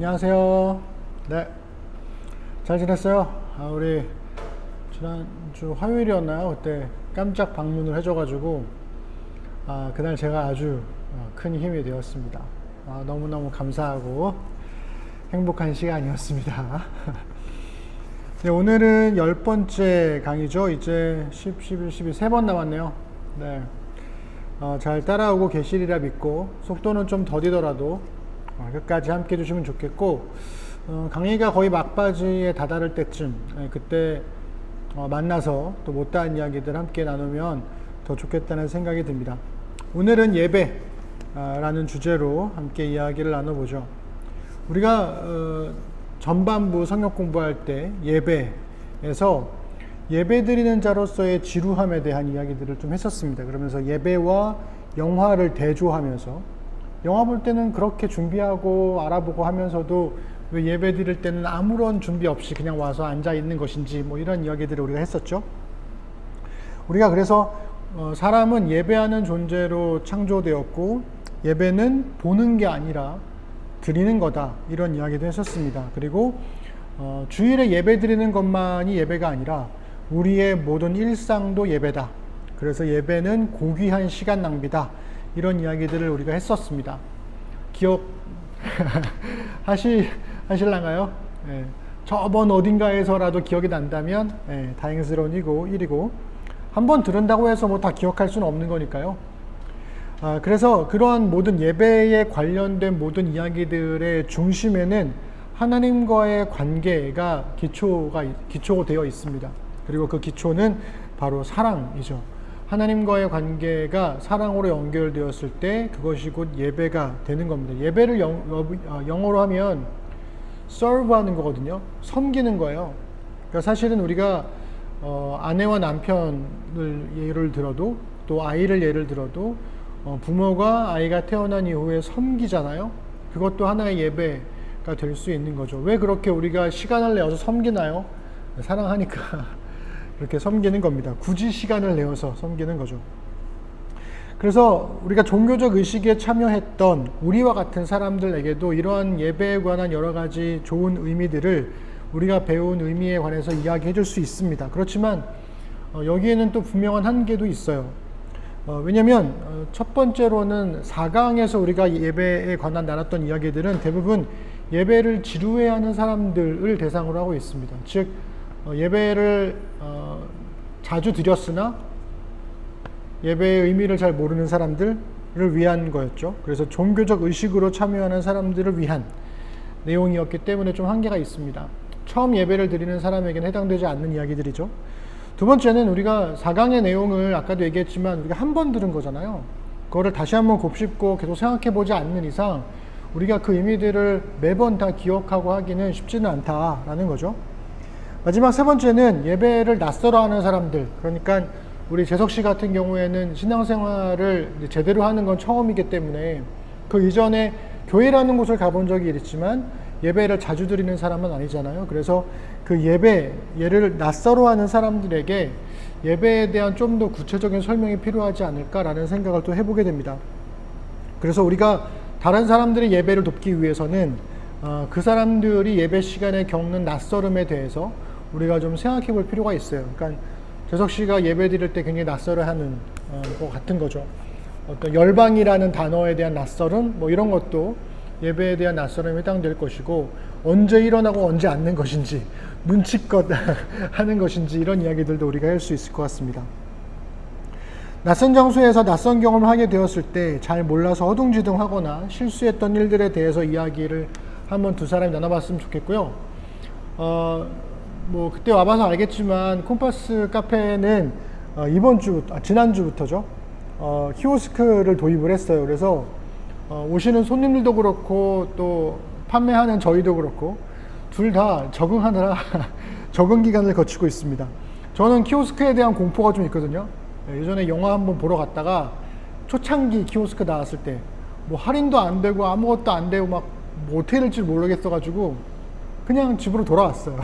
안녕하세요. 네, 잘 지냈어요? 우리 지난주 화요일이었나요? 그때 깜짝 방문을 해줘가지고 그날 제가 아주 큰 힘이 되었습니다. 너무너무 감사하고 행복한 시간이었습니다. 네, 오늘은 10번째 강의죠. 이제 10, 11, 12 3번 남았네요. 네, 잘 따라오고 계시리라 믿고 속도는 좀 더디더라도 끝까지 함께 해주시면 좋겠고, 강의가 거의 막바지에 다다를 때쯤 그때 만나서 또 못다한 이야기들 함께 나누면 더 좋겠다는 생각이 듭니다. 오늘은 예배라는 주제로 함께 이야기를 나눠보죠. 우리가 전반부 성경 공부할 때 예배에서 예배드리는 자로서의 지루함에 대한 이야기들을 좀 했었습니다. 그러면서 예배와 영화를 대조하면서 영화 볼 때는 그렇게 준비하고 알아보고 하면서도 왜 예배 드릴 때는 아무런 준비 없이 그냥 와서 앉아 있는 것인지 뭐 이런 이야기들을 우리가 했었죠. 우리가 그래서 사람은 예배하는 존재로 창조되었고 예배는 보는 게 아니라 드리는 거다, 이런 이야기도 했었습니다. 그리고 주일에 예배 드리는 것만이 예배가 아니라 우리의 모든 일상도 예배다. 그래서 예배는 고귀한 시간 낭비다, 이런 이야기들을 우리가 했었습니다. 기억 하실랑가요? 네. 저번 어딘가에서라도 기억이 난다면 다행스러운 일이고, 한번 들은다고 해서 뭐 다 기억할 수는 없는 거니까요. 그래서 그러한 모든 예배에 관련된 모든 이야기들의 중심에는 하나님과의 관계가 기초가 되어 있습니다. 그리고 그 기초는 바로 사랑이죠. 하나님과의 관계가 사랑으로 연결되었을 때 그것이 곧 예배가 되는 겁니다. 예배를 영어로 하면 serve 하는 거거든요. 섬기는 거예요. 그러니까 사실은 우리가 아내와 남편을 예를 들어도, 또 아이를 예를 들어도 부모가 아이가 태어난 이후에 섬기잖아요. 그것도 하나의 예배가 될 수 있는 거죠. 왜 그렇게 우리가 시간을 내어서 섬기나요? 사랑하니까 그렇게 섬기는 겁니다. 굳이 시간을 내어서 섬기는 거죠. 그래서 우리가 종교적 의식에 참여했던 우리와 같은 사람들에게도 이러한 예배에 관한 여러 가지 좋은 의미들을 우리가 배운 의미에 관해서 이야기해 줄 수 있습니다. 그렇지만 여기에는 또 분명한 한계도 있어요. 왜냐하면 첫 번째로는 4강에서 우리가 예배에 관한 나눴던 이야기들은 대부분 예배를 지루해하는 사람들을 대상으로 하고 있습니다. 즉 예배를 자주 드렸으나 예배의 의미를 잘 모르는 사람들을 위한 거였죠. 그래서 종교적 의식으로 참여하는 사람들을 위한 내용이었기 때문에 좀 한계가 있습니다. 처음 예배를 드리는 사람에게는 해당되지 않는 이야기들이죠. 두 번째는 우리가 4강의 내용을 아까도 얘기했지만 우리가 한 번 들은 거잖아요. 그거를 다시 한번 곱씹고 계속 생각해 보지 않는 이상 우리가 그 의미들을 매번 다 기억하고 하기는 쉽지는 않다라는 거죠. 마지막 세 번째는 예배를 낯설어 하는 사람들, 그러니까 우리 재석 씨 같은 경우에는 신앙생활을 제대로 하는 건 처음이기 때문에 그 이전에 교회라는 곳을 가본 적이 있지만 예배를 자주 드리는 사람은 아니잖아요. 그래서 그 예를 낯설어 하는 사람들에게 예배에 대한 좀 더 구체적인 설명이 필요하지 않을까라는 생각을 또 해보게 됩니다. 그래서 우리가 다른 사람들의 예배를 돕기 위해서는 그 사람들이 예배 시간에 겪는 낯설음에 대해서 우리가 좀 생각해 볼 필요가 있어요. 그러니까 재석 씨가 예배 드릴 때 굉장히 낯설어 하는 것 같은 거죠. 어떤 열방이라는 단어에 대한 낯설음, 뭐 이런 것도 예배에 대한 낯설음에 해당될 것이고, 언제 일어나고 언제 앉는 것인지, 눈치껏 하는 것인지, 이런 이야기들도 우리가 할 수 있을 것 같습니다. 낯선 장소에서 낯선 경험을 하게 되었을 때 잘 몰라서 허둥지둥 하거나 실수했던 일들에 대해서 이야기를 한번 두 사람이 나눠봤으면 좋겠고요. 뭐 그때 와봐서 알겠지만 콤파스 카페는 지난주부터죠. 키오스크를 도입을 했어요. 그래서 오시는 손님들도 그렇고 또 판매하는 저희도 그렇고 둘 다 적응하느라 적응 기간을 거치고 있습니다. 저는 키오스크에 대한 공포가 좀 있거든요. 예전에 영화 한번 보러 갔다가 초창기 키오스크 나왔을 때 뭐 할인도 안 되고 아무것도 안 되고 막 뭐 어떻게 될지 모르겠어가지고 그냥 집으로 돌아왔어요.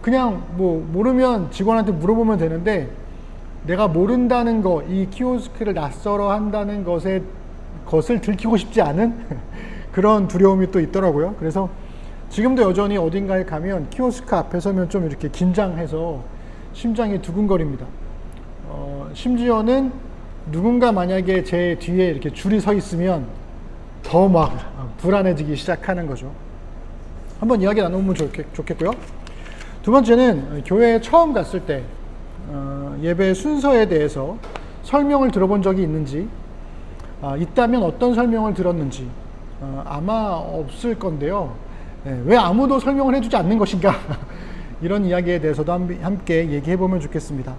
그냥 뭐 모르면 직원한테 물어보면 되는데 내가 모른다는 거, 이 키오스크를 낯설어 한다는 것을 들키고 싶지 않은 그런 두려움이 또 있더라고요. 그래서 지금도 여전히 어딘가에 가면 키오스크 앞에 서면 좀 이렇게 긴장해서 심장이 두근거립니다. 심지어는 누군가 만약에 제 뒤에 이렇게 줄이 서 있으면 더 막 불안해지기 시작하는 거죠. 한번 이야기 나눠보면 좋겠고요. 두 번째는 교회에 처음 갔을 때 예배 순서에 대해서 설명을 들어본 적이 있는지, 있다면 어떤 설명을 들었는지. 아마 없을 건데요. 왜 아무도 설명을 해주지 않는 것인가 이런 이야기에 대해서도 함께 얘기해 보면 좋겠습니다.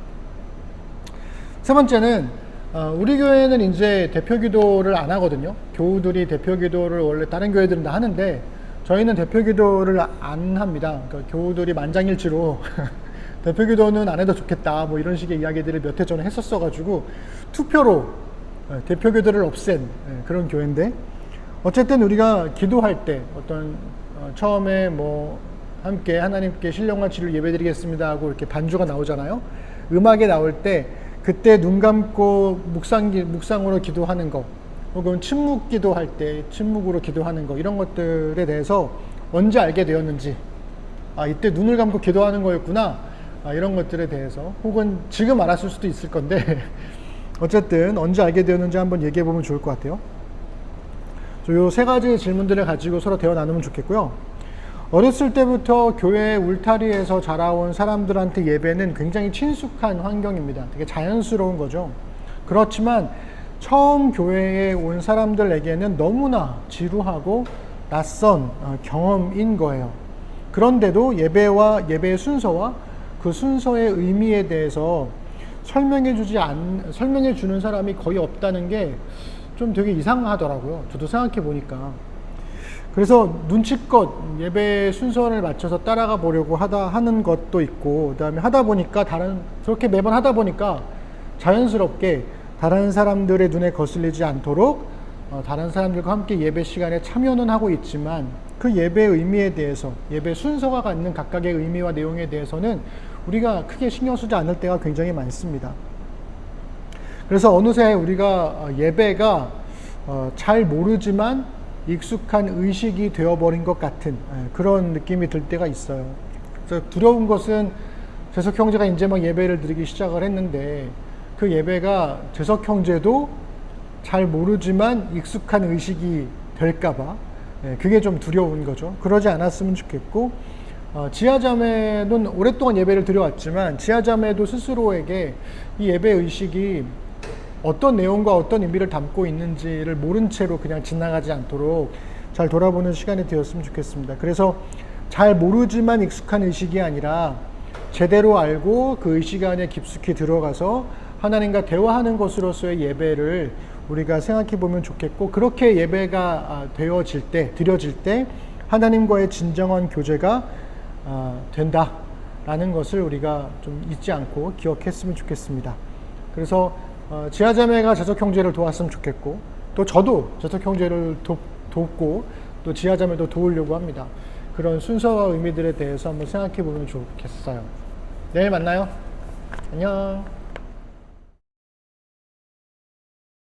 세 번째는 우리 교회는 이제 대표 기도를 안 하거든요. 교우들이 대표 기도를 원래 다른 교회들은 다 하는데 저희는 대표 기도를 안 합니다. 그러니까 교우들이 만장일치로 대표 기도는 안 해도 좋겠다 뭐 이런 식의 이야기들을 몇 해 전에 했었어 가지고 투표로 대표 기도를 없앤 그런 교회인데, 어쨌든 우리가 기도할 때 어떤 처음에 뭐 함께 하나님께 신령과 진리로 예배드리겠습니다 하고 이렇게 반주가 나오잖아요. 음악에 나올 때 그때 눈 감고 묵상으로 기도하는 거, 혹은 침묵 기도할 때 침묵으로 기도하는 거, 이런 것들에 대해서 언제 알게 되었는지, 이때 눈을 감고 기도하는 거였구나, 이런 것들에 대해서, 혹은 지금 알았을 수도 있을 건데 어쨌든 언제 알게 되었는지 한번 얘기해 보면 좋을 것 같아요. 요 세 가지 질문들을 가지고 서로 대화 나누면 좋겠고요. 어렸을 때부터 교회 울타리에서 자라온 사람들한테 예배는 굉장히 친숙한 환경입니다. 되게 자연스러운 거죠. 그렇지만 처음 교회에 온 사람들에게는 너무나 지루하고 낯선 경험인 거예요. 그런데도 예배의 순서와 그 순서의 의미에 대해서 설명해 주는 사람이 거의 없다는 게 좀 되게 이상하더라고요. 저도 생각해 보니까. 그래서 눈치껏 예배 순서를 맞춰서 따라가 보려고 하는 것도 있고, 그 다음에 그렇게 매번 하다 보니까 자연스럽게 다른 사람들의 눈에 거슬리지 않도록 다른 사람들과 함께 예배 시간에 참여는 하고 있지만, 그 예배의 의미에 대해서, 예배 순서가 갖는 각각의 의미와 내용에 대해서는 우리가 크게 신경 쓰지 않을 때가 굉장히 많습니다. 그래서 어느새 우리가 예배가 잘 모르지만 익숙한 의식이 되어버린 것 같은 그런 느낌이 들 때가 있어요. 그래서 두려운 것은 재석 형제가 이제 막 예배를 드리기 시작을 했는데, 그 예배가 재석 형제도 잘 모르지만 익숙한 의식이 될까봐 그게 좀 두려운 거죠. 그러지 않았으면 좋겠고, 지하자매는 오랫동안 예배를 드려왔지만 지하자매도 스스로에게 이 예배 의식이 어떤 내용과 어떤 의미를 담고 있는지를 모른 채로 그냥 지나가지 않도록 잘 돌아보는 시간이 되었으면 좋겠습니다. 그래서 잘 모르지만 익숙한 의식이 아니라 제대로 알고 그 의식 안에 깊숙이 들어가서 하나님과 대화하는 것으로서의 예배를 우리가 생각해 보면 좋겠고, 그렇게 예배가 드려질 때 하나님과의 진정한 교제가 된다라는 것을 우리가 좀 잊지 않고 기억했으면 좋겠습니다. 그래서 지하자매가 재석 형제를 도왔으면 좋겠고, 또 저도 재석 형제를 돕고 또 지하자매도 도우려고 합니다. 그런 순서와 의미들에 대해서 한번 생각해 보면 좋겠어요. 내일 만나요. 안녕.